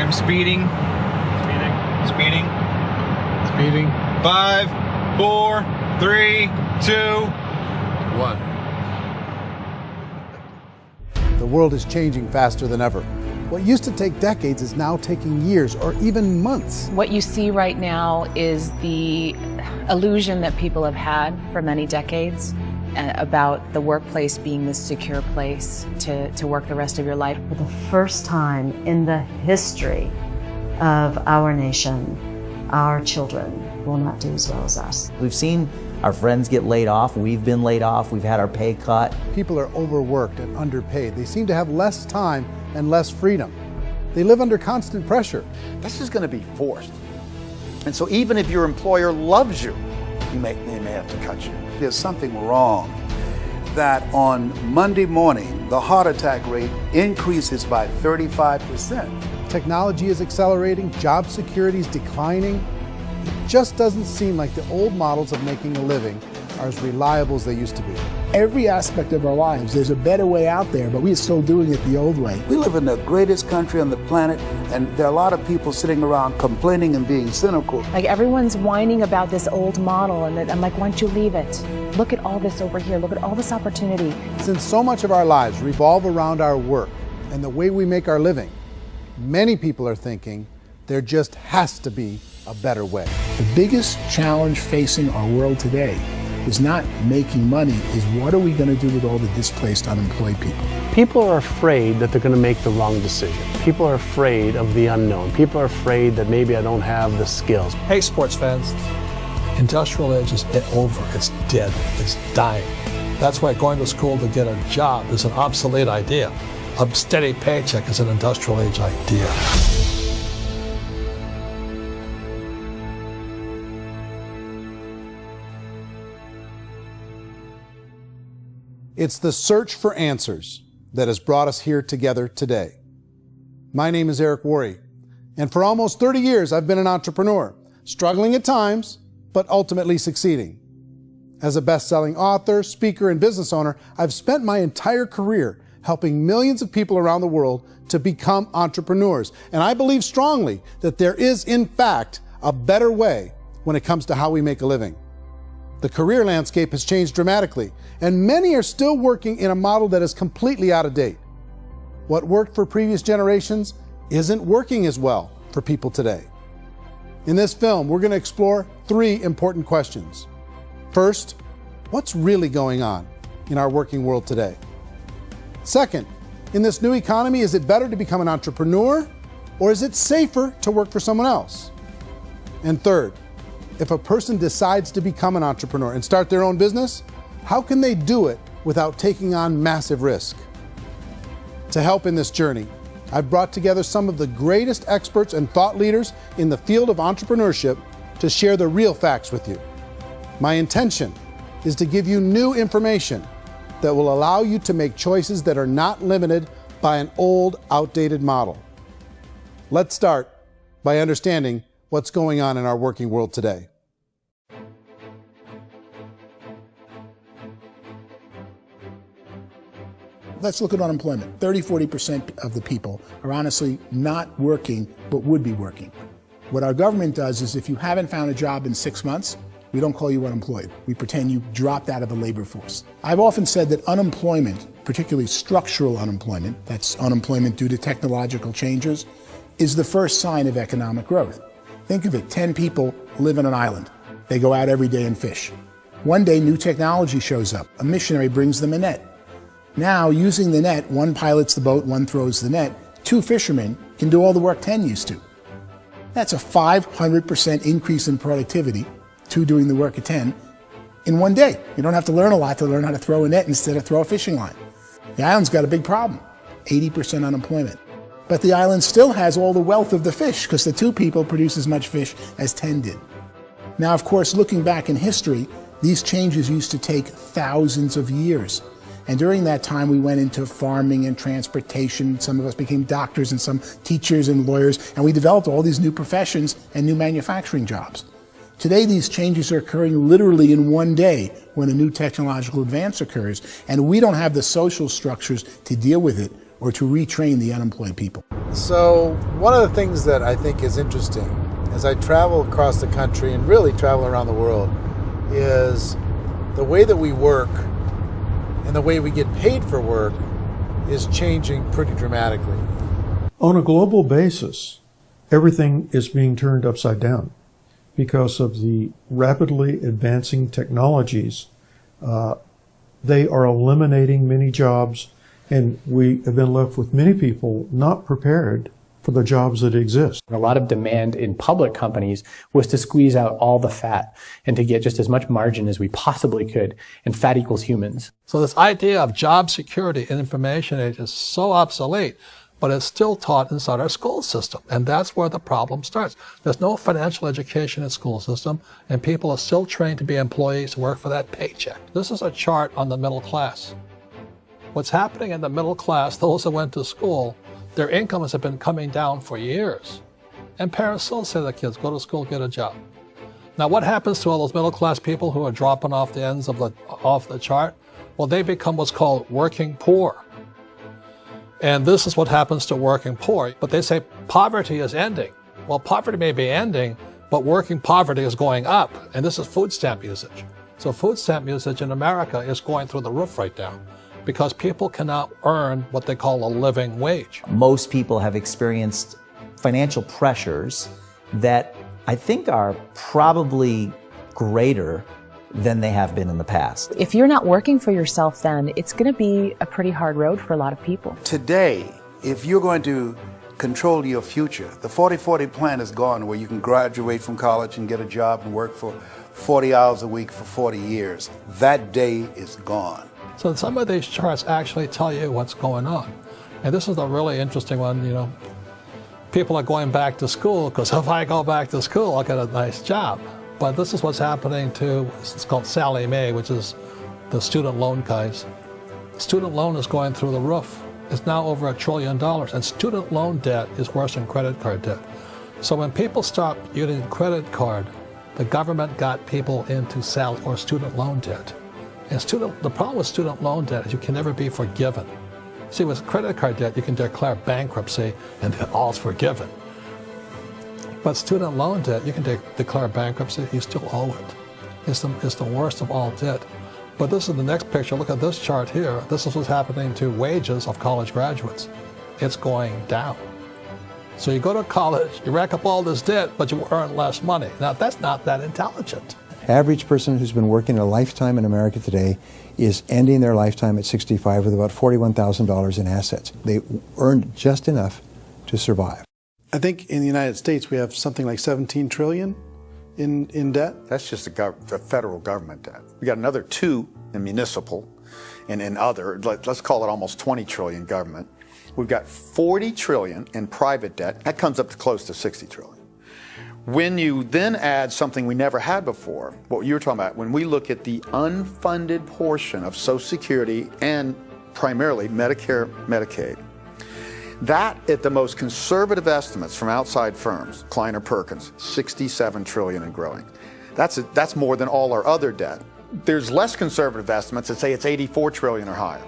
I'm speeding. Speeding. 5, 4, 3, 2, 1. The world is changing faster than ever. What used to take decades is now taking years or even months. What you see right now is the illusion that people have had for many decades about the workplace being this secure place to work the rest of your life. For the first time in the history of our nation, our children will not do as well as us. We've seen our friends get laid off. We've been laid off. We've had our pay cut. People are overworked and underpaid. They seem to have less time and less freedom. They live under constant pressure. This is going to be forced. And so even if your employer loves you, they may have to cut you. There's something wrong that on Monday morning, the heart attack rate increases by 35%. Technology is accelerating, job security is declining. It just doesn't seem like the old models of making a living are as reliable as they used to be. Every aspect of our lives, there's a better way out there, but we're still doing it the old way. We live in the greatest country on the planet, and there are a lot of people sitting around complaining and being cynical. Like everyone's whining about this old model, and I'm like, why don't you leave it? Look at all this over here. Look at all this opportunity. Since so much of our lives revolve around our work and the way we make our living, many people are thinking there just has to be a better way. The biggest challenge facing our world today is not making money, is what are we going to do with all the displaced, unemployed people? People are afraid that they're going to make the wrong decision. People are afraid of the unknown. People are afraid that maybe I don't have the skills. Hey, sports fans, industrial age is over. It's dead. It's dying. That's why going to school to get a job is an obsolete idea. A steady paycheck is an industrial age idea. It's the search for answers that has brought us here together today. My name is Eric Worre, and for almost 30 years I've been an entrepreneur, struggling at times, but ultimately succeeding. As a best-selling author, speaker, and business owner, I've spent my entire career helping millions of people around the world to become entrepreneurs. And I believe strongly that there is, in fact, a better way when it comes to how we make a living. The career landscape has changed dramatically, and many are still working in a model that is completely out of date. What worked for previous generations isn't working as well for people today. In this film, we're going to explore 3 important questions. First, what's really going on in our working world today? Second, in this new economy, is it better to become an entrepreneur, or is it safer to work for someone else? And third, if a person decides to become an entrepreneur and start their own business, how can they do it without taking on massive risk? To help in this journey, I've brought together some of the greatest experts and thought leaders in the field of entrepreneurship to share the real facts with you. My intention is to give you new information that will allow you to make choices that are not limited by an old, outdated model. Let's start by understanding what's going on in our working world today. Let's look at unemployment. 30–40% of the people are honestly not working, but would be working. What our government does is if you haven't found a job in 6 months, we don't call you unemployed. We pretend you dropped out of the labor force. I've often said that unemployment, particularly structural unemployment, that's unemployment due to technological changes, is the first sign of economic growth. Think of it, 10 people live on an island. They go out every day and fish. One day, new technology shows up. A missionary brings them a net. Now, using the net, one pilots the boat, one throws the net. 2 fishermen can do all the work 10 used to. That's a 500% increase in productivity, 2 doing the work of 10, in one day. You don't have to learn a lot to learn how to throw a net instead of throw a fishing line. The island's got a big problem, 80% unemployment. But the island still has all the wealth of the fish because the 2 people produce as much fish as 10 did. Now, of course, looking back in history, these changes used to take thousands of years. And during that time, we went into farming and transportation. Some of us became doctors and some teachers and lawyers, and we developed all these new professions and new manufacturing jobs. Today, these changes are occurring literally in one day when a new technological advance occurs, and we don't have the social structures to deal with it or to retrain the unemployed people. So one of the things that I think is interesting as I travel across the country and really travel around the world is the way that we work and the way we get paid for work is changing pretty dramatically. On a global basis, everything is being turned upside down because of the rapidly advancing technologies. They are eliminating many jobs, and we have been left with many people not prepared for the jobs that exist. A lot of demand in public companies was to squeeze out all the fat and to get just as much margin as we possibly could, and fat equals humans. So this idea of job security in information age is so obsolete, but it's still taught inside our school system, and that's where the problem starts. There's no financial education in school system, and people are still trained to be employees who work for that paycheck. This is a chart on the middle class. What's happening in the middle class, those that went to school, their incomes have been coming down for years. And parents still say to their kids, go to school, get a job. Now what happens to all those middle class people who are dropping off the ends of the chart? Well, they become what's called working poor. And this is what happens to working poor. But they say poverty is ending. Well, poverty may be ending, but working poverty is going up. And this is food stamp usage. So food stamp usage in America is going through the roof right now, because people cannot earn what they call a living wage. Most people have experienced financial pressures that I think are probably greater than they have been in the past. If you're not working for yourself, then it's going to be a pretty hard road for a lot of people. Today, if you're going to control your future, the 40-40 plan is gone, where you can graduate from college and get a job and work for 40 hours a week for 40 years. That day is gone. So some of these charts actually tell you what's going on. And this is a really interesting one. You know, people are going back to school because if I go back to school, I'll get a nice job. But this is what's happening to, it's called Sallie Mae, which is the student loan guys. Student loan is going through the roof. It's now over $1 trillion, and student loan debt is worse than credit card debt. So when people stopped using credit card, the government got people into student loan debt. And the problem with student loan debt is you can never be forgiven. See, with credit card debt, you can declare bankruptcy and all's forgiven. But student loan debt, you can declare bankruptcy, you still owe it. It's the worst of all debt. But this is the next picture. Look at this chart here. This is what's happening to wages of college graduates. It's going down. So you go to college, you rack up all this debt, but you earn less money. Now, that's not that intelligent. Average person who's been working a lifetime in America today is ending their lifetime at 65 with about $41,000 in assets. They earned just enough to survive. I think in the United States we have something like 17 trillion in debt. That's just the federal government debt. We got another 2 in municipal and in other, let's call it almost 20 trillion government. We've got 40 trillion in private debt. That comes up to close to 60 trillion. When you then add something we never had before, what you were talking about, when we look at the unfunded portion of Social Security and primarily Medicare, Medicaid, that, at the most conservative estimates from outside firms, Kleiner Perkins, 67 trillion and growing. That's more than all our other debt. There's less conservative estimates that say it's 84 trillion or higher.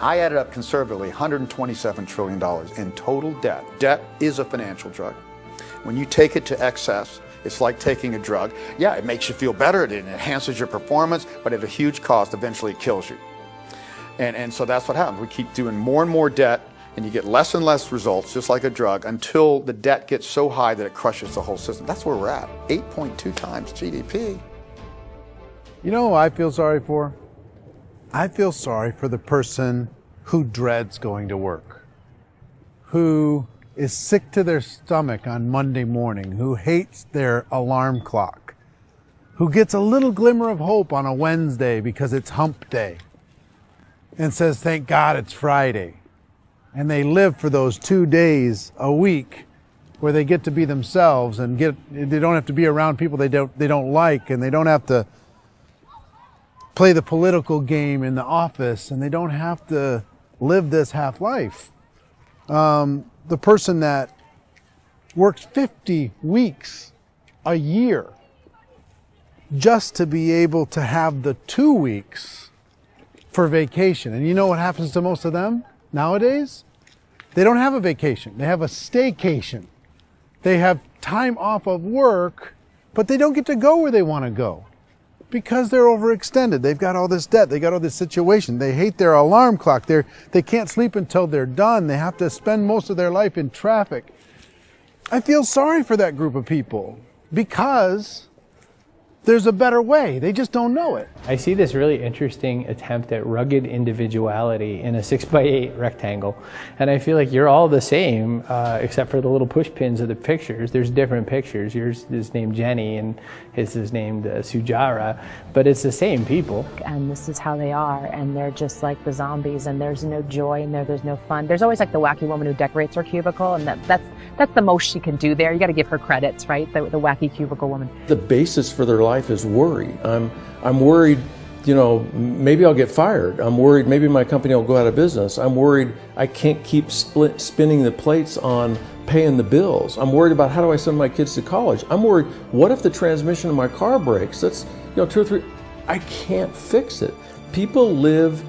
I added up conservatively $127 trillion in total debt. Debt is a financial drug. When you take it to excess, it's like taking a drug. Yeah, it makes you feel better, it enhances your performance, but at a huge cost, eventually it kills you. And so that's what happens. We keep doing more and more debt, and you get less and less results, just like a drug, until the debt gets so high that it crushes the whole system. That's where we're at, 8.2 times GDP. You know who I feel sorry for? I feel sorry for the person who dreads going to work, who is sick to their stomach on Monday morning, who hates their alarm clock, who gets a little glimmer of hope on a Wednesday because it's hump day and says, thank God it's Friday. And they live for those 2 days a week where they get to be themselves and they don't have to be around people they don't like, and they don't have to play the political game in the office, and they don't have to live this half life. The person that works 50 weeks a year just to be able to have the 2 weeks for vacation. And you know what happens to most of them nowadays? They don't have a vacation. They have a staycation. They have time off of work, but they don't get to go where they want to go because they're overextended. They've got all this debt. They got all this situation. They hate their alarm clock. They can't sleep until they're done. They have to spend most of their life in traffic. I feel sorry for that group of people because there's a better way. They just don't know it. I see this really interesting attempt at rugged individuality in a 6x8 rectangle. And I feel like you're all the same, except for the little push pins of the pictures. There's different pictures. Yours is named Jenny and his is named Sujara, but it's the same people. And this is how they are, and they're just like the zombies, and there's no joy in there, there's no fun. There's always like the wacky woman who decorates her cubicle, and that's the most she can do there. You got to give her credits, right? The wacky cubicle woman. The basis for their life is worry. I'm worried, you know, maybe I'll get fired. I'm worried maybe my company will go out of business. I'm worried I can't keep spinning the plates on paying the bills. I'm worried about how do I send my kids to college. I'm worried, what if the transmission of my car breaks? That's, you know, 2 or 3, I can't fix it. People live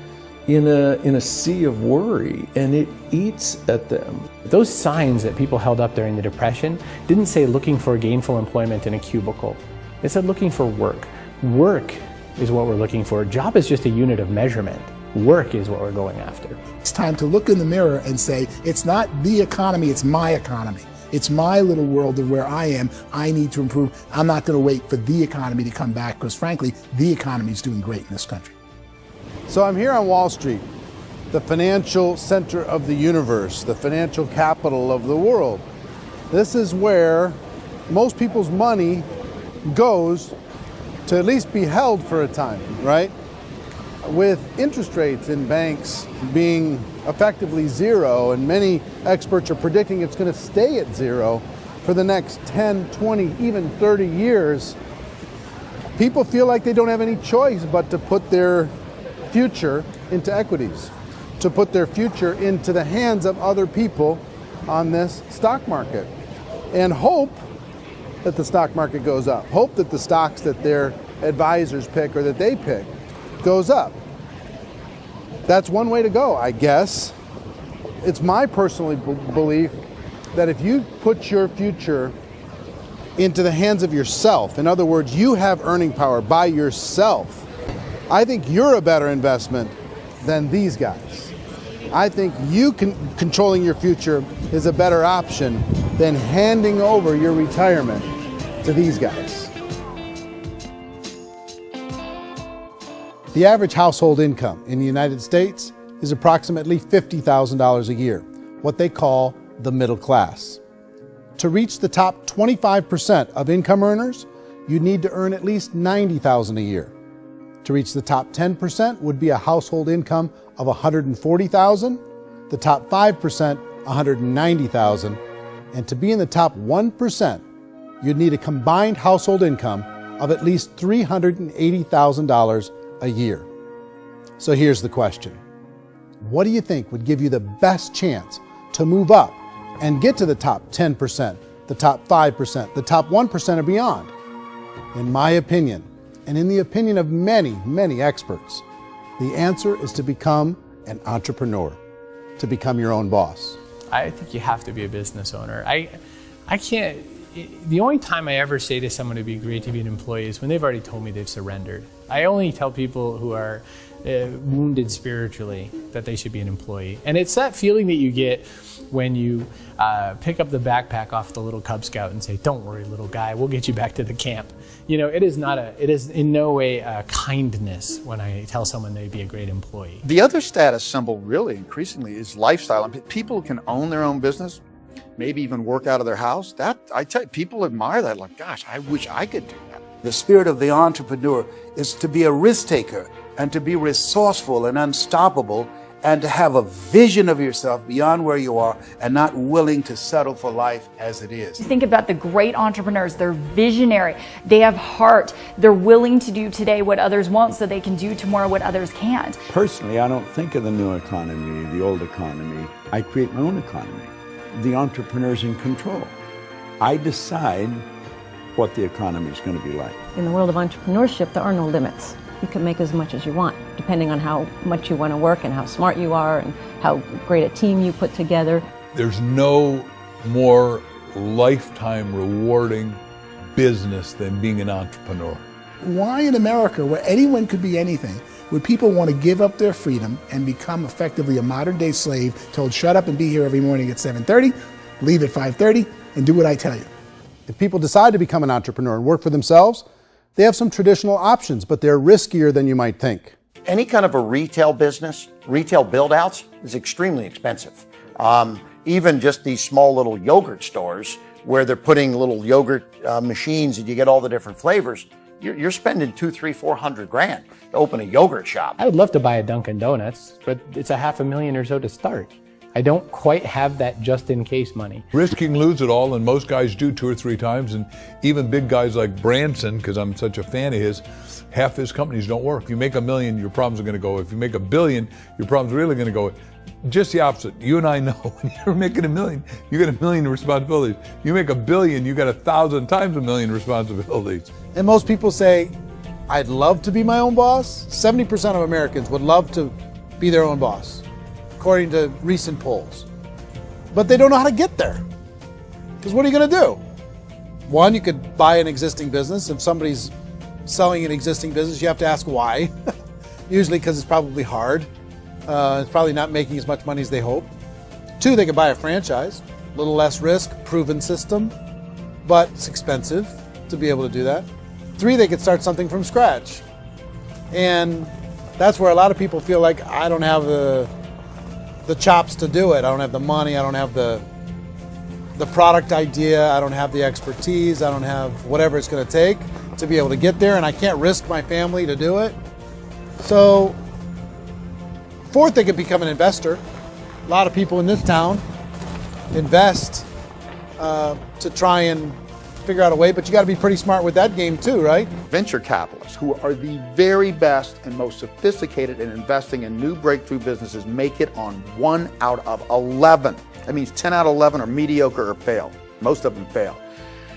in a sea of worry, and it eats at them. Those signs that people held up during the Depression didn't say looking for gainful employment in a cubicle. It said looking for work. Work is what we're looking for. Job is just a unit of measurement. Work is what we're going after. It's time to look in the mirror and say, it's not the economy, it's my economy. It's my little world of where I am. I need to improve. I'm not going to wait for the economy to come back because, frankly, the economy is doing great in this country. So I'm here on Wall Street, the financial center of the universe, the financial capital of the world. This is where most people's money goes to at least be held for a time, right? With interest rates in banks being effectively zero, and many experts are predicting it's going to stay at zero for the next 10, 20, even 30 years, people feel like they don't have any choice but to put their future into equities, to put their future into the hands of other people on this stock market, and hope that the stock market goes up, hope that the stocks that their advisors pick or that they pick goes up. That's one way to go, I guess. It's my personal belief that if you put your future into the hands of yourself, in other words, you have earning power by yourself, I think you're a better investment than these guys. I think you controlling your future is a better option than handing over your retirement to these guys. The average household income in the United States is approximately $50,000 a year, what they call the middle class. To reach the top 25% of income earners, you'd need to earn at least $90,000 a year. To reach the top 10% would be a household income of $140,000, the top 5%, $190,000, and to be in the top 1%, you'd need a combined household income of at least $380,000 a year. So here's the question. What do you think would give you the best chance to move up and get to the top 10%, the top 5%, the top 1% or beyond? In my opinion, and in the opinion of many, many experts, the answer is to become an entrepreneur, to become your own boss. I think you have to be a business owner. I can't, the only time I ever say to someone it'd be great to be an employee is when they've already told me they've surrendered. I only tell people who are wounded spiritually that they should be an employee. And it's that feeling that you get when you pick up the backpack off the little Cub Scout and say, "Don't worry, little guy, we'll get you back to the camp." You know, it is in no way a kindness when I tell someone they'd be a great employee. The other status symbol really increasingly is lifestyle. I mean, people can own their own business, maybe even work out of their house. That, I tell you, people admire that. Like, gosh, I wish I could do that. The spirit of the entrepreneur is to be a risk taker and to be resourceful and unstoppable and to have a vision of yourself beyond where you are and not willing to settle for life as it is. Think about the great entrepreneurs. They're visionary. They have heart. They're willing to do today what others won't so they can do tomorrow what others can't. Personally, I don't think of the new economy, the old economy. I create my own economy. The entrepreneur's in control. I decide what the economy is going to be like. In the world of entrepreneurship, there are no limits. You can make as much as you want, depending on how much you want to work and how smart you are and how great a team you put together. There's no more lifetime rewarding business than being an entrepreneur. Why in America, where anyone could be anything, would people want to give up their freedom and become effectively a modern-day slave, told shut up and be here every morning at 7:30, leave at 5:30, and do what I tell you? If people decide to become an entrepreneur and work for themselves, they have some traditional options, but they're riskier than you might think. Any kind of a retail business, retail build-outs, is extremely expensive. Even just these small little yogurt stores where they're putting little yogurt machines and you get all the different flavors, you're spending $200,000, $300,000, $400,000 to open a yogurt shop. I would love to buy a Dunkin' Donuts, but it's $500,000 or so to start. I don't quite have that just in case money. Risk you can lose it all, and most guys do 2 or 3 times, and even big guys like Branson, because I'm such a fan of his, half his companies don't work. If you make $1 million, your problems are going to go. If you make $1 billion, your problems are really going to go. Just the opposite. You and I know when you're making $1 million, you get $1 million responsibilities. You make $1 billion, you got 1,000 times $1 million responsibilities. And most people say, I'd love to be my own boss. 70% of Americans would love to be their own boss, according to recent polls. But they don't know how to get there. Because what are you going to do? One, you could buy an existing business. If somebody's selling an existing business, you have to ask why. Usually because it's probably hard. It's probably not making as much money as they hope. 2, they could buy a franchise. A little less risk, proven system, but it's expensive to be able to do that. 3, they could start something from scratch. And that's where a lot of people feel like, I don't have the chops to do it. I don't have the money. I don't have the product idea. I don't have the expertise. I don't have whatever it's going to take to be able to get there, and I can't risk my family to do it. So, 4th, they could become an investor. A lot of people in this town invest to try and figure out a way, but you got to be pretty smart with that game too, right? Venture capitalists, who are the very best and most sophisticated in investing in new breakthrough businesses, make it on 1 out of 11. That means 10 out of 11 are mediocre or fail. Most of them fail.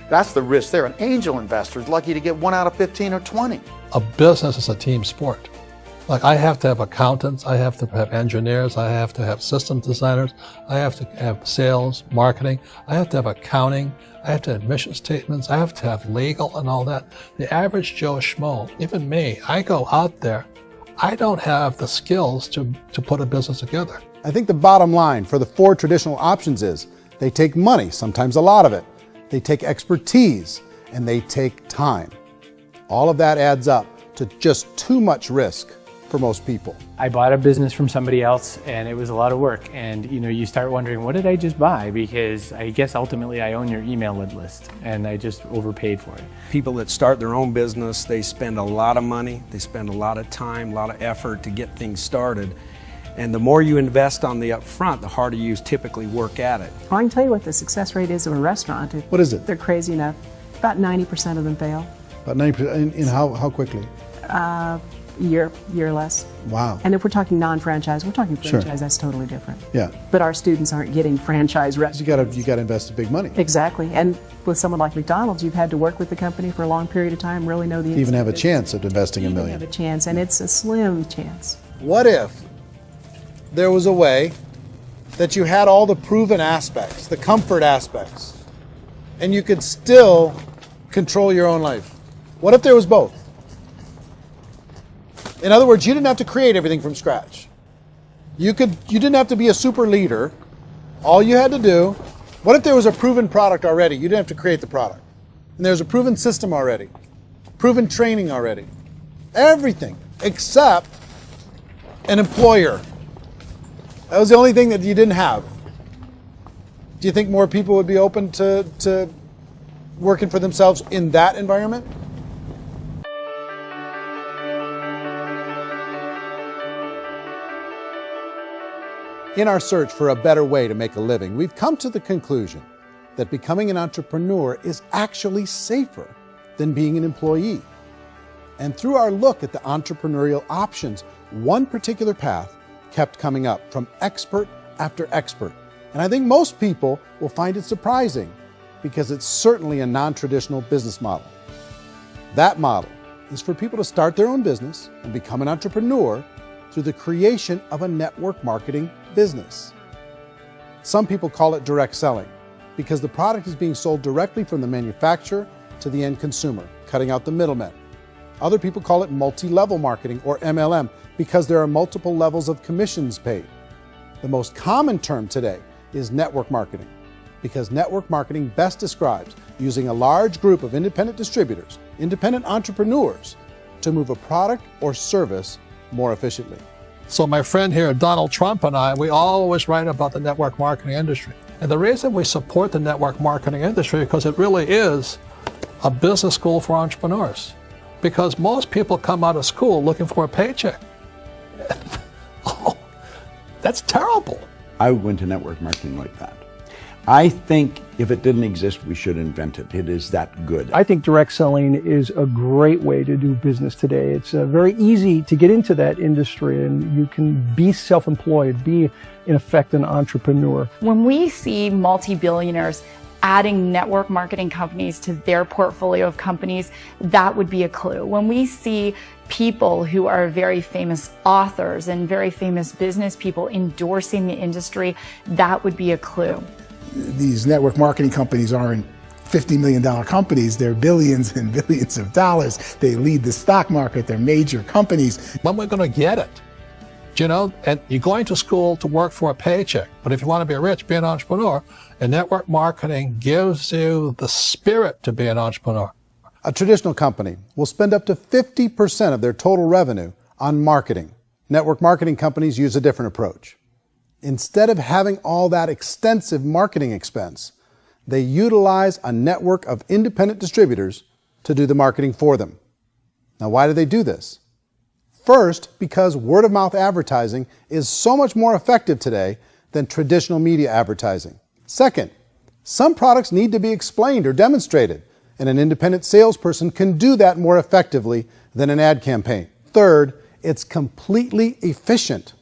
That's the risk there. An angel investor is lucky to get 1 out of 15 or 20. A business is a team sport. Like, I have to have accountants, I have to have engineers, I have to have systems designers, I have to have sales, marketing, I have to have accounting, I have to have mission statements, I have to have legal and all that. The average Joe Schmo, even me, I go out there, I don't have the skills to put a business together. I think the bottom line for the 4 traditional options is they take money, sometimes a lot of it. They take expertise, and they take time. All of that adds up to just too much risk for most people. I bought a business from somebody else and it was a lot of work, and you start wondering, what did I just buy? Because I guess ultimately I own your email list and I just overpaid for it. People that start their own business, they spend a lot of money, they spend a lot of time, a lot of effort to get things started. And the more you invest on the upfront, the harder you typically work at it. I can tell you what the success rate is of a restaurant. What is it? They're crazy enough. About 90% of them fail. About 90%, in how quickly? Year or less. Wow. And if we're talking non-franchise, we're talking franchise, Sure. That's totally different. Yeah. But our students aren't getting franchise restaurants. You got to invest big money. Exactly. And with someone like McDonald's, you've had to work with the company for a long period of time, really know the To even have a business. chance at investing $1 million. Have a chance, and it's a slim chance. What if there was a way that you had all the proven aspects, the comfort aspects, and you could still control your own life? What if there was both? In other words, you didn't have to create everything from scratch. You didn't have to be a super leader. All you had to do, what if there was a proven product already? You didn't have to create the product. And there's a proven system already, proven training already. Everything except an employer. That was the only thing that you didn't have. Do you think more people would be open to working for themselves in that environment? In our search for a better way to make a living, we've come to the conclusion that becoming an entrepreneur is actually safer than being an employee. And through our look at the entrepreneurial options, one particular path kept coming up from expert after expert. And I think most people will find it surprising because it's certainly a non-traditional business model. That model is for people to start their own business and become an entrepreneur through the creation of a network marketing business. Some people call it direct selling because the product is being sold directly from the manufacturer to the end consumer, cutting out the middlemen. Other people call it multi-level marketing, or MLM, because there are multiple levels of commissions paid. The most common term today is network marketing, because network marketing best describes using a large group of independent distributors, independent entrepreneurs, to move a product or service more efficiently. So my friend here, Donald Trump, and I, we always write about the network marketing industry. And the reason we support the network marketing industry is because it really is a business school for entrepreneurs. Because most people come out of school looking for a paycheck. Oh, that's terrible. I would go into network marketing like that. I think if it didn't exist, we should invent it. It is that good. I think direct selling is a great way to do business today. It's very easy to get into that industry, and you can be self-employed, be in effect an entrepreneur. When we see multi-billionaires adding network marketing companies to their portfolio of companies, that would be a clue. When we see people who are very famous authors and very famous business people endorsing the industry, that would be a clue. These network marketing companies aren't $50 million companies, they're billions and billions of dollars. They lead the stock market, they're major companies. When we're going to get it? You know, and you're going to school to work for a paycheck, but if you want to be rich, be an entrepreneur, and network marketing gives you the spirit to be an entrepreneur. A traditional company will spend up to 50% of their total revenue on marketing. Network marketing companies use a different approach. Instead of having all that extensive marketing expense, they utilize a network of independent distributors to do the marketing for them. Now, why do they do this? First, because word-of-mouth advertising is so much more effective today than traditional media advertising. Second, some products need to be explained or demonstrated, and an independent salesperson can do that more effectively than an ad campaign. Third, it's completely efficient.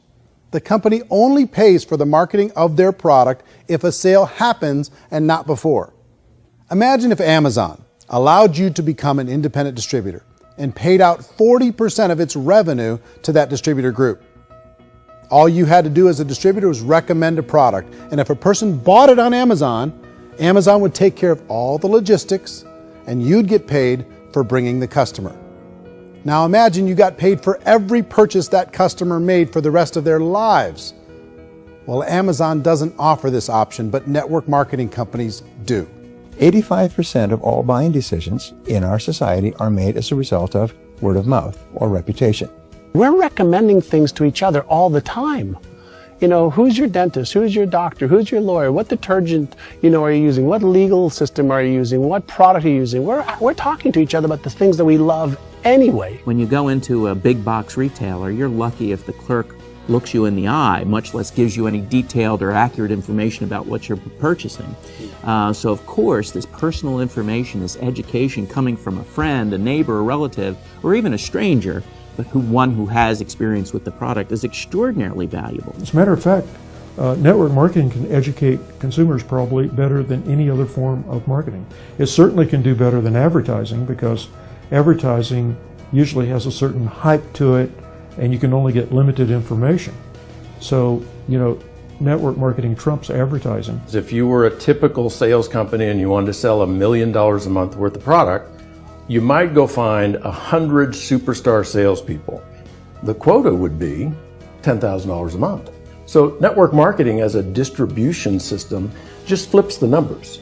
The company only pays for the marketing of their product if a sale happens and not before. Imagine if Amazon allowed you to become an independent distributor and paid out 40% of its revenue to that distributor group. All you had to do as a distributor was recommend a product, and if a person bought it on Amazon, Amazon would take care of all the logistics, and you'd get paid for bringing the customer. Now imagine you got paid for every purchase that customer made for the rest of their lives. Well, Amazon doesn't offer this option, but network marketing companies do. 85% of all buying decisions in our society are made as a result of word of mouth or reputation. We're recommending things to each other all the time. You know, who's your dentist? Who's your doctor? Who's your lawyer? What detergent, are you using? What legal system are you using? What product are you using? We're talking to each other about the things that we love anyway. When you go into a big box retailer, you're lucky if the clerk looks you in the eye, much less gives you any detailed or accurate information about what you're purchasing. So of course, this personal information, this education coming from a friend, a neighbor, a relative, or even a stranger, but one who has experience with the product is extraordinarily valuable. As a matter of fact, network marketing can educate consumers probably better than any other form of marketing. It certainly can do better than advertising, because advertising usually has a certain hype to it, and you can only get limited information. So, network marketing trumps advertising. If you were a typical sales company and you wanted to sell $1 million a month worth of product, you might go find 100 superstar salespeople. The quota would be $10,000 a month. So network marketing as a distribution system just flips the numbers.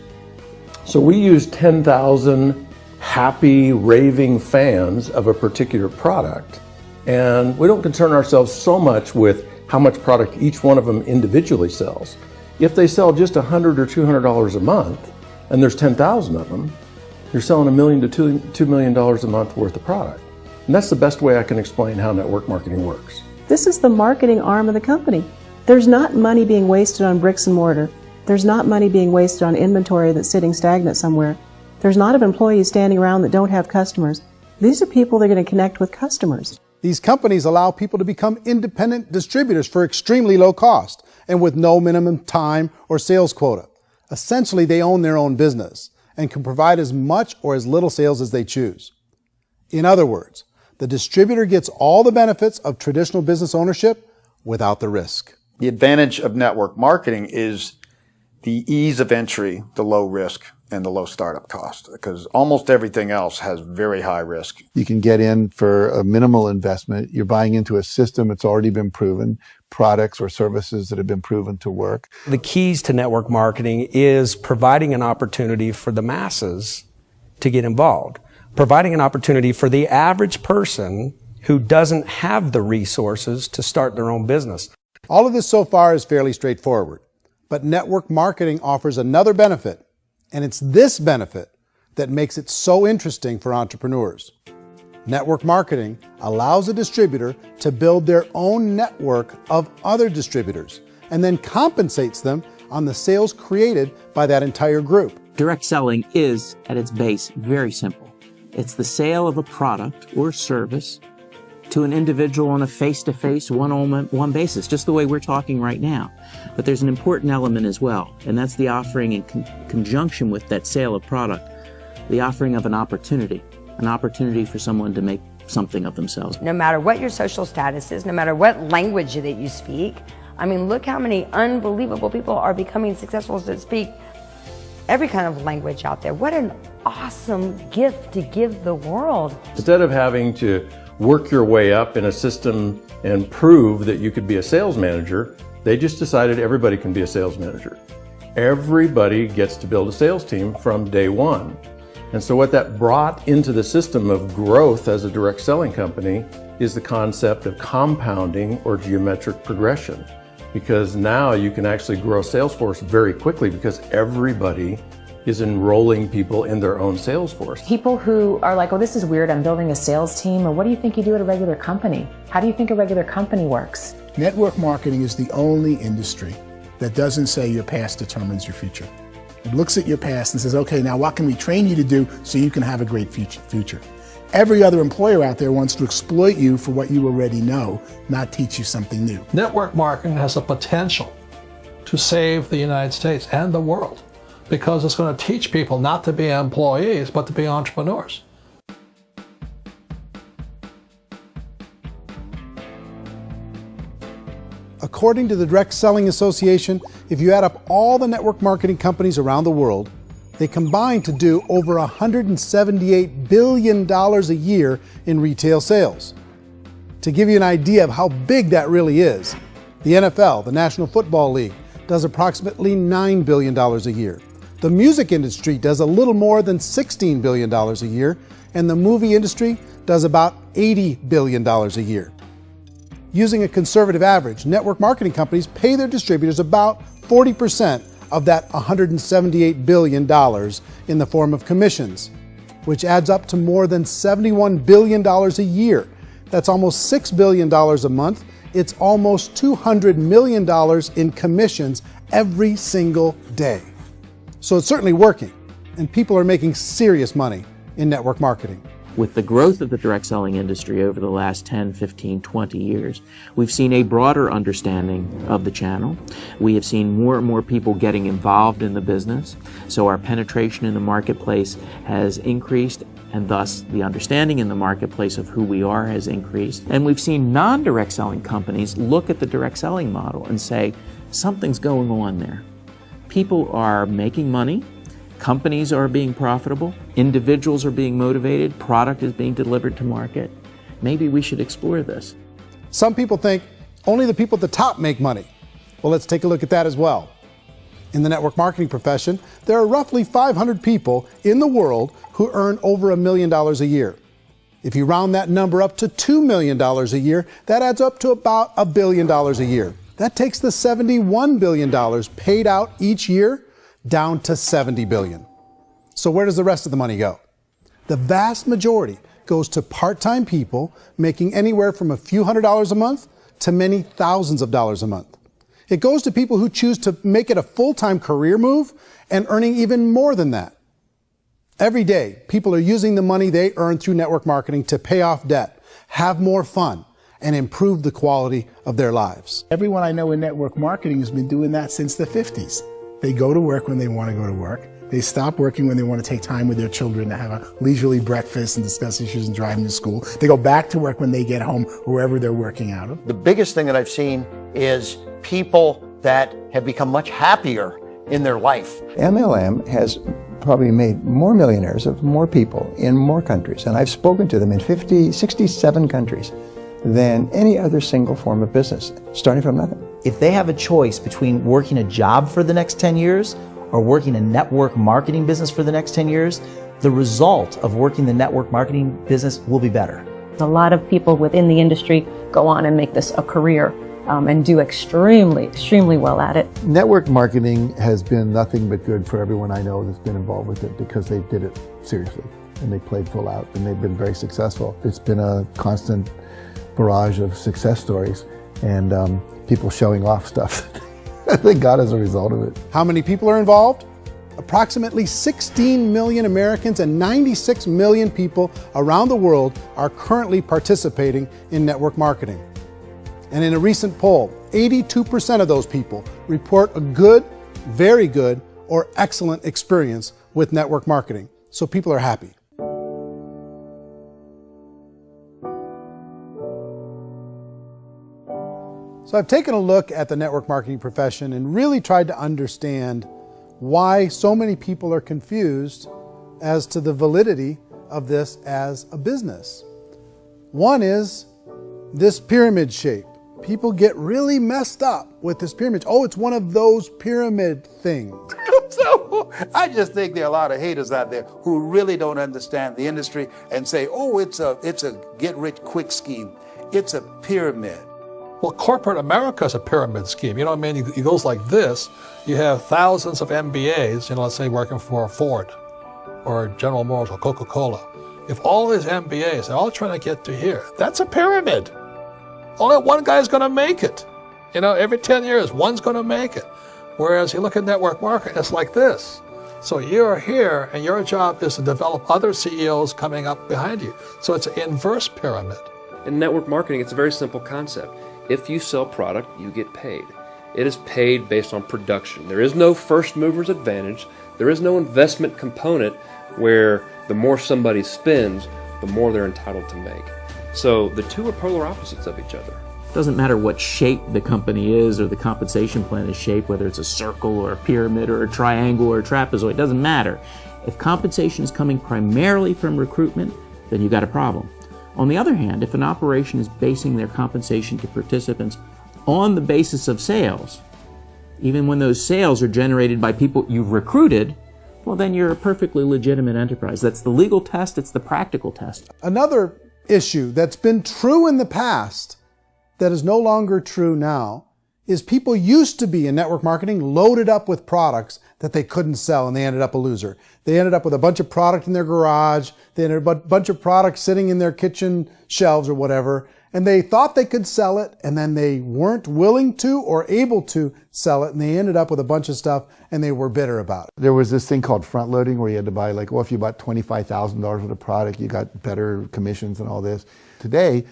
So we use 10,000 happy, raving fans of a particular product, and we don't concern ourselves so much with how much product each one of them individually sells. If they sell just $100 or $200 a month, and there's 10,000 of them, you're selling $1 million to $2 million a month worth of product. And that's the best way I can explain how network marketing works. This is the marketing arm of the company. There's not money being wasted on bricks and mortar. There's not money being wasted on inventory that's sitting stagnant somewhere. There's not of employees standing around that don't have customers. These are people that are going to connect with customers. These companies allow people to become independent distributors for extremely low cost and with no minimum time or sales quota. Essentially, they own their own business and can provide as much or as little sales as they choose. In other words, the distributor gets all the benefits of traditional business ownership without the risk. The advantage of network marketing is the ease of entry, the low risk, and the low startup cost, because almost everything else has very high risk. You can get in for a minimal investment. You're buying into a system that's already been proven, products or services that have been proven to work. The keys to network marketing is providing an opportunity for the masses to get involved, providing an opportunity for the average person who doesn't have the resources to start their own business. All of this so far is fairly straightforward, but network marketing offers another benefit, and it's this benefit that makes it so interesting for entrepreneurs. Network marketing allows a distributor to build their own network of other distributors and then compensates them on the sales created by that entire group. Direct selling is, at its base, very simple. It's the sale of a product or service to an individual on a face-to-face, one-on-one basis, just the way we're talking right now. But there's an important element as well, and that's the offering in conjunction with that sale of product, the offering of an opportunity for someone to make something of themselves. No matter what your social status is, no matter what language that you speak, I mean, look how many unbelievable people are becoming successful that speak every kind of language out there. What an awesome gift to give the world. Instead of having to work your way up in a system and prove that you could be a sales manager, they just decided everybody can be a sales manager. Everybody gets to build a sales team from day one. And so what that brought into the system of growth as a direct selling company is the concept of compounding or geometric progression. Because now you can actually grow a sales force very quickly because everybody is enrolling people in their own sales force. People who are like, oh, this is weird, I'm building a sales team, or what do you think you do at a regular company? How do you think a regular company works? Network marketing is the only industry that doesn't say your past determines your future. It looks at your past and says, okay, now what can we train you to do so you can have a great future? Every other employer out there wants to exploit you for what you already know, not teach you something new. Network marketing has the potential to save the United States and the world because it's going to teach people not to be employees, but to be entrepreneurs. According to the Direct Selling Association, if you add up all the network marketing companies around the world, they combine to do over $178 billion a year in retail sales. To give you an idea of how big that really is, the NFL, the National Football League, does approximately $9 billion a year. The music industry does a little more than $16 billion a year, and the movie industry does about $80 billion a year. Using a conservative average, network marketing companies pay their distributors about 40% of that $178 billion in the form of commissions, which adds up to more than $71 billion a year. That's almost $6 billion a month. It's almost $200 million in commissions every single day. So it's certainly working, and people are making serious money in network marketing. With the growth of the direct selling industry over the last 10, 15, 20 years, we've seen a broader understanding of the channel. We have seen more and more people getting involved in the business, so our penetration in the marketplace has increased, and thus the understanding in the marketplace of who we are has increased. And we've seen non-direct selling companies look at the direct selling model and say, something's going on there. People are making money, companies are being profitable, individuals are being motivated, product is being delivered to market. Maybe we should explore this. Some people think only the people at the top make money. Well, let's take a look at that as well. In the network marketing profession, there are roughly 500 people in the world who earn over $1 million a year. If you round that number up to $2 million a year, that adds up to about $1 billion a year. That takes the $71 billion paid out each year down to $70 billion. So where does the rest of the money go? The vast majority goes to part-time people making anywhere from a few $100s a month to many thousands of dollars a month. It goes to people who choose to make it a full-time career move and earning even more than that. Every day, people are using the money they earn through network marketing to pay off debt, have more fun, and improve the quality of their lives. Everyone I know in network marketing has been doing that since the 50s. They go to work when they want to go to work. They stop working when they want to take time with their children to have a leisurely breakfast and discuss issues and drive them to school. They go back to work when they get home, wherever they're working out of. The biggest thing that I've seen is people that have become much happier in their life. MLM has probably made more millionaires of more people in more countries, and I've spoken to them in 67 countries, than any other single form of business, starting from nothing. If they have a choice between working a job for the next 10 years or working a network marketing business for the next 10 years, the result of working the network marketing business will be better. A lot of people within the industry go on and make this a career and do extremely well at it. Network marketing has been nothing but good for everyone I know that's been involved with it because they did it seriously and they played full out and they've been very successful. It's been a constant barrage of success stories and people showing off stuff that they got as a result of it. How many people are involved? Approximately 16 million Americans and 96 million people around the world are currently participating in network marketing. And in a recent poll, 82% of those people report a good, very good, or excellent experience with network marketing. So people are happy. So I've taken a look at the network marketing profession and really tried to understand why so many people are confused as to the validity of this as a business. One is this pyramid shape. People get really messed up with this pyramid. Oh, it's one of those pyramid things. So I just think there are a lot of haters out there who really don't understand the industry and say, oh, it's a get-rich-quick scheme. It's a pyramid. Well, corporate America is a pyramid scheme. You know what I mean? It goes like this. You have thousands of MBAs, let's say working for Ford or General Motors or Coca-Cola. If all these MBAs, they're all trying to get to here, that's a pyramid. Only one guy's going to make it. Every 10 years, one's going to make it. Whereas you look at network marketing, it's like this. So you're here, and your job is to develop other CEOs coming up behind you. So it's an inverse pyramid. In network marketing, it's a very simple concept. If you sell product, you get paid. It is paid based on production. There is no first mover's advantage. There is no investment component where the more somebody spends, the more they're entitled to make. So the two are polar opposites of each other. It doesn't matter what shape the company is or the compensation plan is shaped, whether it's a circle or a pyramid or a triangle or a trapezoid, it doesn't matter. If compensation is coming primarily from recruitment, then you got a problem. On the other hand, if an operation is basing their compensation to participants on the basis of sales, even when those sales are generated by people you've recruited, well, then you're a perfectly legitimate enterprise. That's the legal test, it's the practical test. Another issue that's been true in the past that is no longer true now is people used to be in network marketing loaded up with products that they couldn't sell and they ended up a loser. They ended up with a bunch of product in their garage, they ended up with a bunch of products sitting in their kitchen shelves or whatever, and they thought they could sell it and then they weren't willing to or able to sell it and they ended up with a bunch of stuff and they were bitter about it. There was this thing called front loading where you had to buy if you bought $25,000 worth of product, you got better commissions and all this. Today,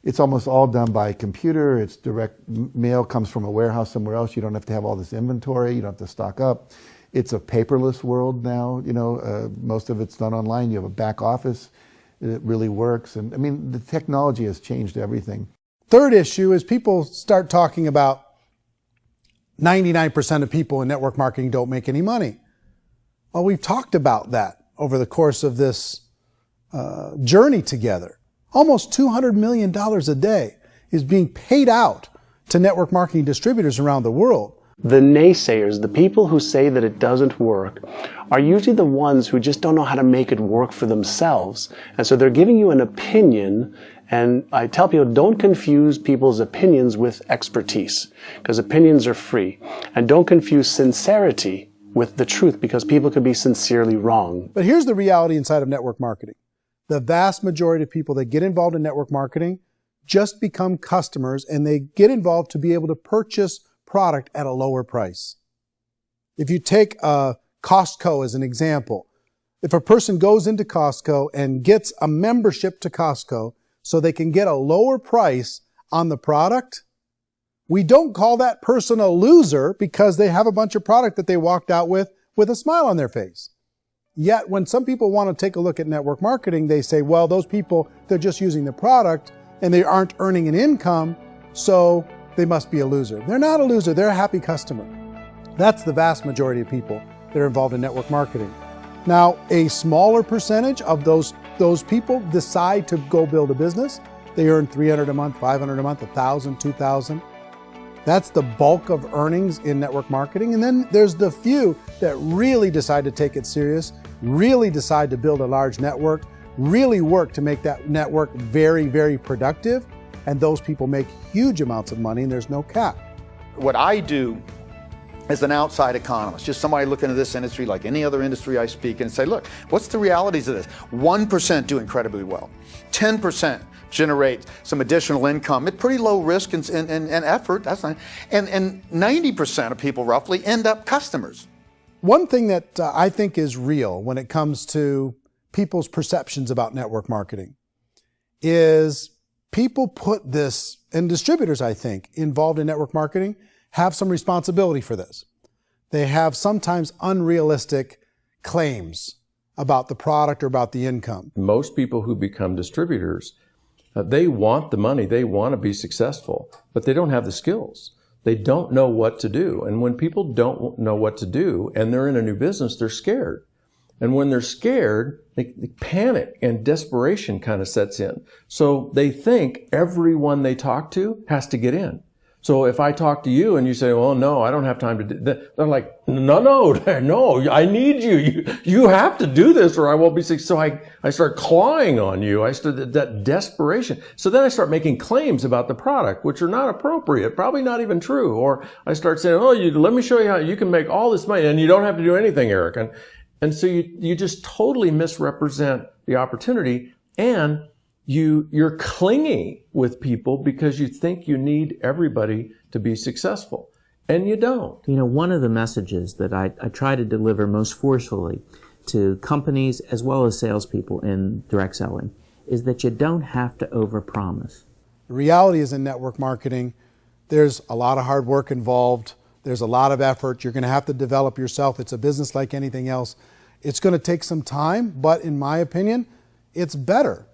it's almost all done by computer. It's direct mail, comes from a warehouse somewhere else. You don't have to have all this inventory. You don't have to stock up. It's a paperless world now. Most of it's done online. You have a back office. It really works. And the technology has changed everything. Third issue is people start talking about 99% of people in network marketing don't make any money. Well, we've talked about that over the course of this journey together. Almost $200 million a day is being paid out to network marketing distributors around the world. The naysayers, the people who say that it doesn't work, are usually the ones who just don't know how to make it work for themselves. And so they're giving you an opinion, and I tell people, don't confuse people's opinions with expertise, because opinions are free. And don't confuse sincerity with the truth, because people could be sincerely wrong. But here's the reality inside of network marketing. The vast majority of people that get involved in network marketing just become customers, and they get involved to be able to purchase product at a lower price. If you take Costco as an example, if a person goes into Costco and gets a membership to Costco so they can get a lower price on the product, we don't call that person a loser because they have a bunch of product that they walked out with a smile on their face. Yet when some people want to take a look at network marketing, they say, well, those people, they're just using the product and they aren't earning an income, so they must be a loser. They're not a loser, they're a happy customer. That's the vast majority of people that are involved in network marketing. Now, a smaller percentage of those people decide to go build a business. They earn $300 a month, $500 a month, $1,000, $2,000. That's the bulk of earnings in network marketing. And then there's the few that really decide to take it serious, really decide to build a large network, really work to make that network very, very productive. And those people make huge amounts of money and there's no cap. What I do as an outside economist, just somebody looking at this industry like any other industry I speak and say, look, what's the realities of this? 1% do incredibly well. 10% generate some additional income at pretty low risk and effort. That's not, and 90% of people roughly end up customers. One thing that I think is real when it comes to people's perceptions about network marketing is people put this, and distributors, I think, involved in network marketing have some responsibility for this. They have sometimes unrealistic claims about the product or about the income. Most people who become distributors, they want the money, they want to be successful, but they don't have the skills. They don't know what to do. And when people don't know what to do and they're in a new business, they're scared. And when they're scared, they panic and desperation kind of sets in. So they think everyone they talk to has to get in. So if I talk to you and you say, well, no, I don't have time to do that, they're like, no, I need you. You have to do this or I won't be successful. So I start clawing on you. I start that desperation. So then I start making claims about the product, which are not appropriate, probably not even true. Or I start saying, let me show you how you can make all this money and you don't have to do anything, Eric. And so you just totally misrepresent the opportunity, and you're clingy with people because you think you need everybody to be successful, and you don't. You know, one of the messages that I try to deliver most forcefully to companies as well as salespeople in direct selling is that you don't have to overpromise. The reality is in network marketing, there's a lot of hard work involved. There's a lot of effort. You're going to have to develop yourself. It's a business like anything else. It's going to take some time, but in my opinion, it's better.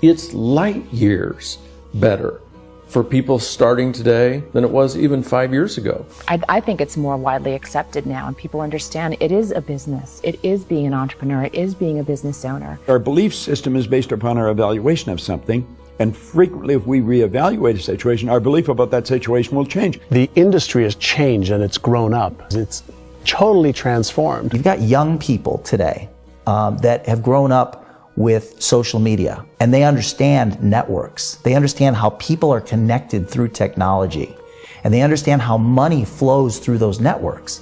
It's light years better for people starting today than it was even 5 years ago. I think it's more widely accepted now, and people understand it is a business. It is being an entrepreneur. It is being a business owner. Our belief system is based upon our evaluation of something. And frequently, if we reevaluate a situation, our belief about that situation will change. The industry has changed and it's grown up. It's totally transformed. You've got young people today that have grown up with social media, and they understand networks. They understand how people are connected through technology, and they understand how money flows through those networks.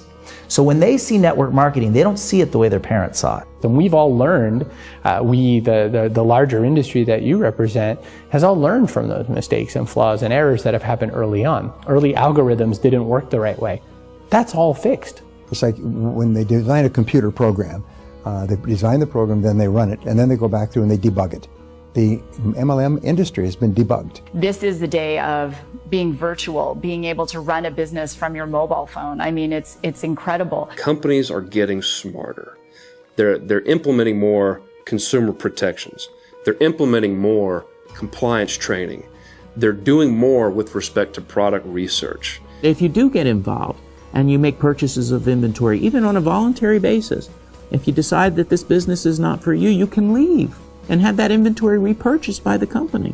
So when they see network marketing, they don't see it the way their parents saw it. And we've all learned, the larger industry that you represent, has all learned from those mistakes and flaws and errors that have happened early on. Early algorithms didn't work the right way. That's all fixed. It's like when they design a computer program, they design the program, then they run it, and then they go back through and they debug it. The MLM industry has been debugged. This is the day of being virtual, being able to run a business from your mobile phone. I mean, it's incredible. Companies are getting smarter. They're implementing more consumer protections. They're implementing more compliance training. They're doing more with respect to product research. If you do get involved and you make purchases of inventory, even on a voluntary basis, if you decide that this business is not for you, you can leave and have that inventory repurchased by the company.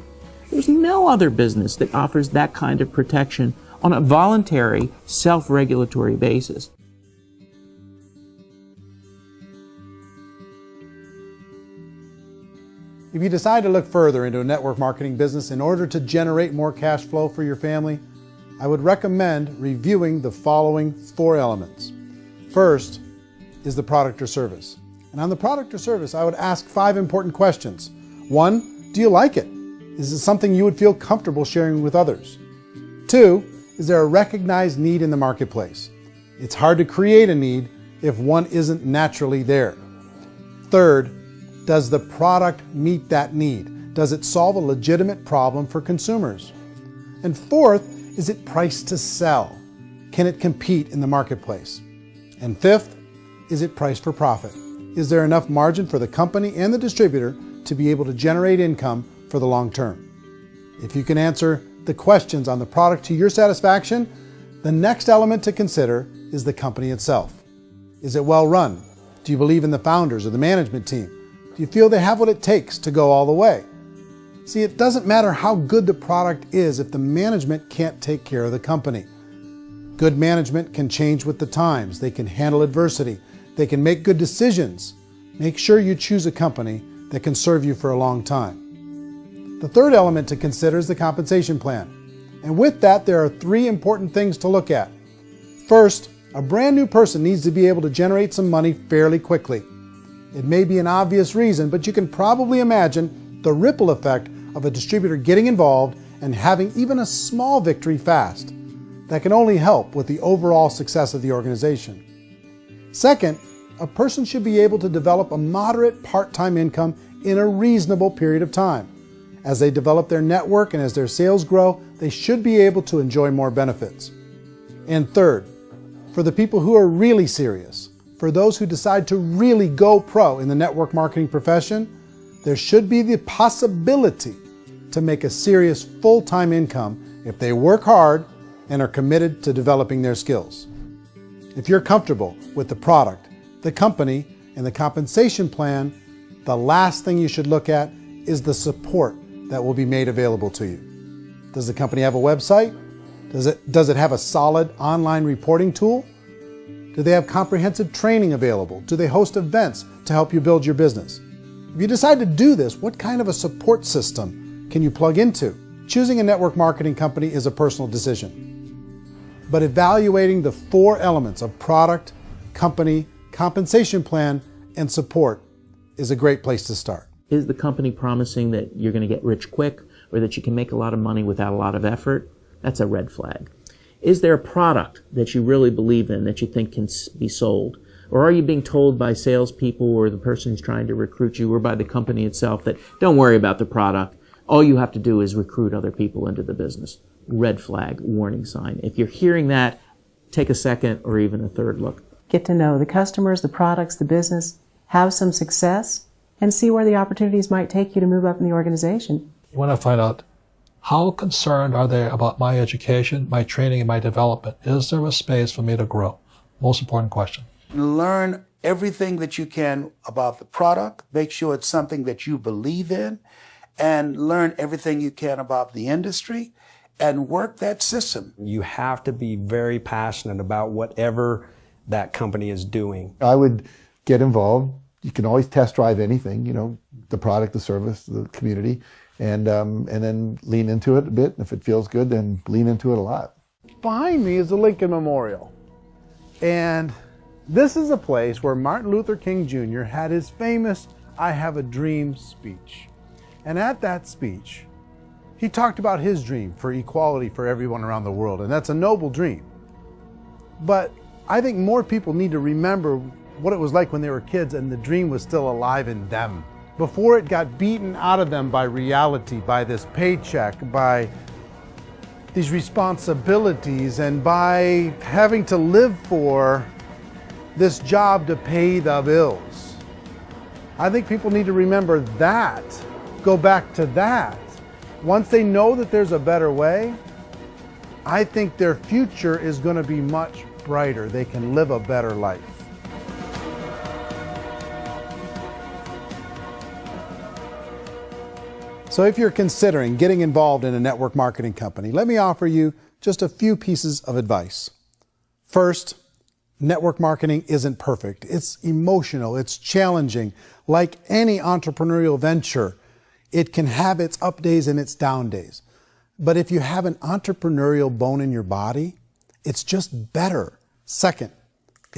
There's no other business that offers that kind of protection on a voluntary, self-regulatory basis. If you decide to look further into a network marketing business in order to generate more cash flow for your family, I would recommend reviewing the following 4 elements. First is the product or service. And on the product or service, I would ask 5 important questions. 1, do you like it? Is it something you would feel comfortable sharing with others? 2, is there a recognized need in the marketplace? It's hard to create a need if one isn't naturally there. 3rd, does the product meet that need? Does it solve a legitimate problem for consumers? And 4th, is it priced to sell? Can it compete in the marketplace? And 5th, is it priced for profit? Is there enough margin for the company and the distributor to be able to generate income for the long term? If you can answer the questions on the product to your satisfaction, the next element to consider is the company itself. Is it well run? Do you believe in the founders or the management team? Do you feel they have what it takes to go all the way? See, it doesn't matter how good the product is if the management can't take care of the company. Good management can change with the times. They can handle adversity. They can make good decisions. Make sure you choose a company that can serve you for a long time. The third element to consider is the compensation plan. And with that, there are 3 important things to look at. First, a brand new person needs to be able to generate some money fairly quickly. It may be an obvious reason, but you can probably imagine the ripple effect of a distributor getting involved and having even a small victory fast. That can only help with the overall success of the organization. Second, a person should be able to develop a moderate part-time income in a reasonable period of time. As they develop their network and as their sales grow, they should be able to enjoy more benefits. And third, for the people who are really serious, for those who decide to really go pro in the network marketing profession, there should be the possibility to make a serious full-time income if they work hard and are committed to developing their skills. If you're comfortable with the product, the company, and the compensation plan, the last thing you should look at is the support that will be made available to you. Does the company have a website? Does it have a solid online reporting tool? Do they have comprehensive training available? Do they host events to help you build your business? If you decide to do this, what kind of a support system can you plug into? Choosing a network marketing company is a personal decision. But evaluating the 4 elements of product, company, compensation plan, and support is a great place to start. Is the company promising that you're going to get rich quick or that you can make a lot of money without a lot of effort? That's a red flag. Is there a product that you really believe in that you think can be sold? Or are you being told by salespeople or the person who's trying to recruit you or by the company itself that don't worry about the product, all you have to do is recruit other people into the business? Red flag, warning sign. If you're hearing that, take a second or even a third look. Get to know the customers, the products, the business, have some success, and see where the opportunities might take you to move up in the organization. You want to find out how concerned are they about my education, my training, and my development? Is there a space for me to grow? Most important question. Learn everything that you can about the product. Make sure it's something that you believe in, and learn everything you can about the industry and work that system. You have to be very passionate about whatever that company is doing. I would get involved. You can always test drive anything, the product, the service, the community, and then lean into it a bit. If it feels good, then lean into it a lot. Behind me is the Lincoln Memorial. And this is a place where Martin Luther King Jr. had his famous "I Have a Dream" speech. And at that speech, he talked about his dream for equality for everyone around the world, and that's a noble dream. But I think more people need to remember what it was like when they were kids and the dream was still alive in them, before it got beaten out of them by reality, by this paycheck, by these responsibilities, and by having to live for this job to pay the bills. I think people need to remember that, go back to that. Once they know that there's a better way, I think their future is going to be much brighter. They can live a better life. So if you're considering getting involved in a network marketing company, let me offer you just a few pieces of advice. First, network marketing isn't perfect. It's emotional, it's challenging. Like any entrepreneurial venture, it can have its up days and its down days. But if you have an entrepreneurial bone in your body, it's just better. Second,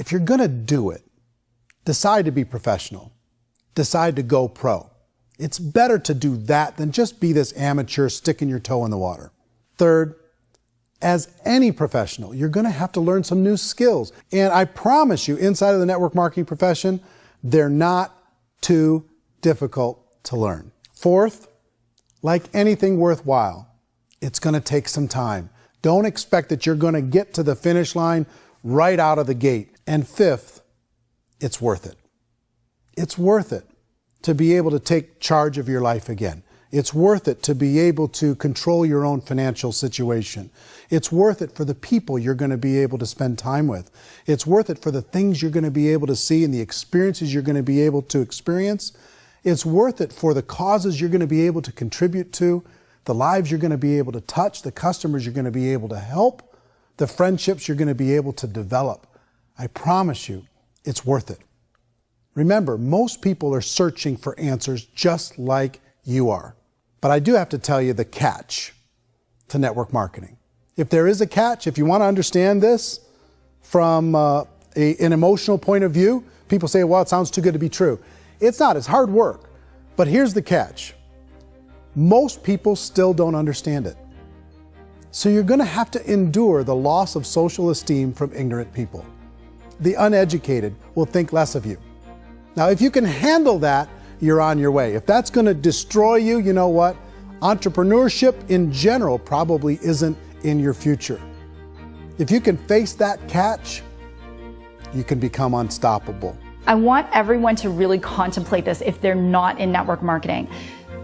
if you're going to do it, decide to be professional. Decide to go pro. It's better to do that than just be this amateur sticking your toe in the water. Third, as any professional, you're going to have to learn some new skills. And I promise you, inside of the network marketing profession, they're not too difficult to learn. Fourth, like anything worthwhile, it's going to take some time. Don't expect that you're going to get to the finish line right out of the gate. And fifth, it's worth it. It's worth it to be able to take charge of your life again It's worth it to be able to control your own financial situation. It's worth it for the people you're going to be able to spend time with. It's worth it for the things you're going to be able to see and the experiences you're going to be able to experience. It's worth it for the causes you're going to be able to contribute to, the lives you're going to be able to touch, the customers you're going to be able to help, the friendships you're going to be able to develop. I promise you, it's worth it. Remember, most people are searching for answers just like you are. But I do have to tell you the catch to network marketing. If there is a catch, if you want to understand this from an emotional point of view, people say, well, it sounds too good to be true. It's not, it's hard work. But here's the catch. Most people still don't understand it. So you're going to have to endure the loss of social esteem from ignorant people. The uneducated will think less of you. Now, if you can handle that, you're on your way. If that's going to destroy you, you know what? Entrepreneurship in general probably isn't in your future. If you can face that catch, you can become unstoppable. I want everyone to really contemplate this if they're not in network marketing.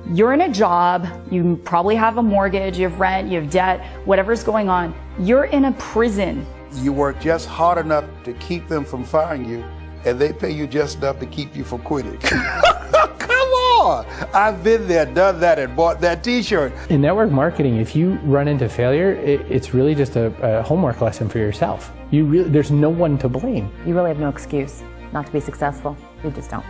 You're in a job, you probably have a mortgage, you have rent, you have debt, whatever's going on. You're in a prison. You work just hard enough to keep them from firing you, and they pay you just enough to keep you from quitting. Come on! I've been there, done that, and bought that t-shirt. In network marketing, if you run into failure, it's really just a homework lesson for yourself. There's no one to blame. You really have no excuse not to be successful. You just don't.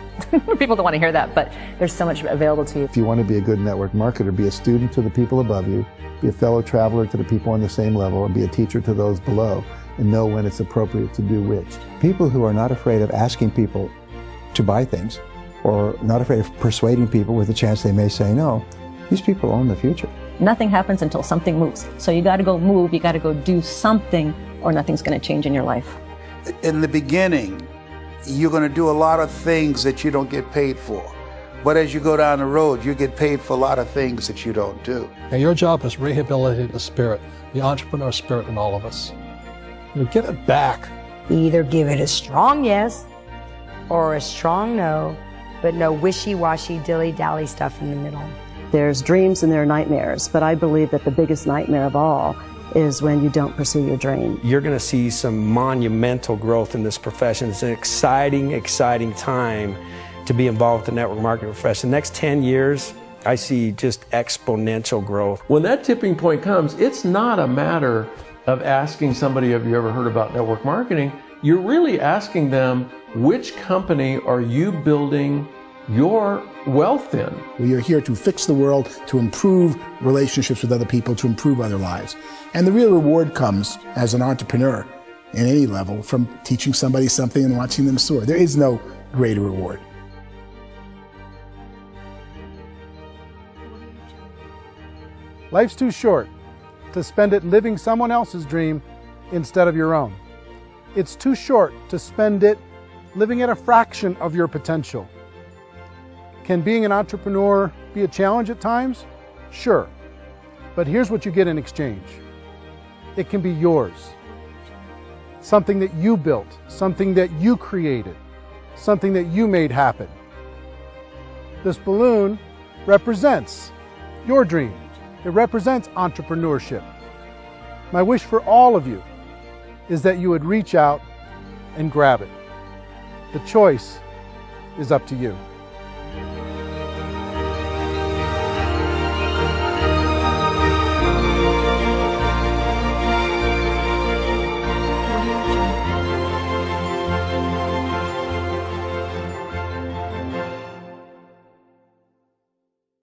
People don't want to hear that, but there's so much available to you. If you want to be a good network marketer, be a student to the people above you, be a fellow traveler to the people on the same level, and be a teacher to those below, and know when it's appropriate to do which. People who are not afraid of asking people to buy things, or not afraid of persuading people with a chance they may say no, these people own the future. Nothing happens until something moves. So you got to go move, you got to go do something, or nothing's going to change in your life. In the beginning, you're going to do a lot of things that you don't get paid for. But as you go down the road, you get paid for a lot of things that you don't do. And your job is rehabilitate the spirit, the entrepreneur spirit in all of us. Get it back. Either give it a strong yes or a strong no, but no wishy-washy, dilly-dally stuff in the middle. There's dreams and there are nightmares, but I believe that the biggest nightmare of all is when you don't pursue your dream. You're going to see some monumental growth in this profession. It's an exciting, exciting time to be involved with the network marketing profession. The next 10 years, I see just exponential growth. When that tipping point comes, it's not a matter of asking somebody, have you ever heard about network marketing? You're really asking them, which company are you building your wealth in? We are here to fix the world, to improve relationships with other people, to improve other lives. And the real reward comes as an entrepreneur in any level from teaching somebody something and watching them soar. There is no greater reward. Life's too short to spend it living someone else's dream instead of your own. It's too short to spend it living at a fraction of your potential. Can being an entrepreneur be a challenge at times? Sure. But here's what you get in exchange. It can be yours. Something that you built, something that you created, something that you made happen. This balloon represents your dream. It represents entrepreneurship. My wish for all of you is that you would reach out and grab it. The choice is up to you.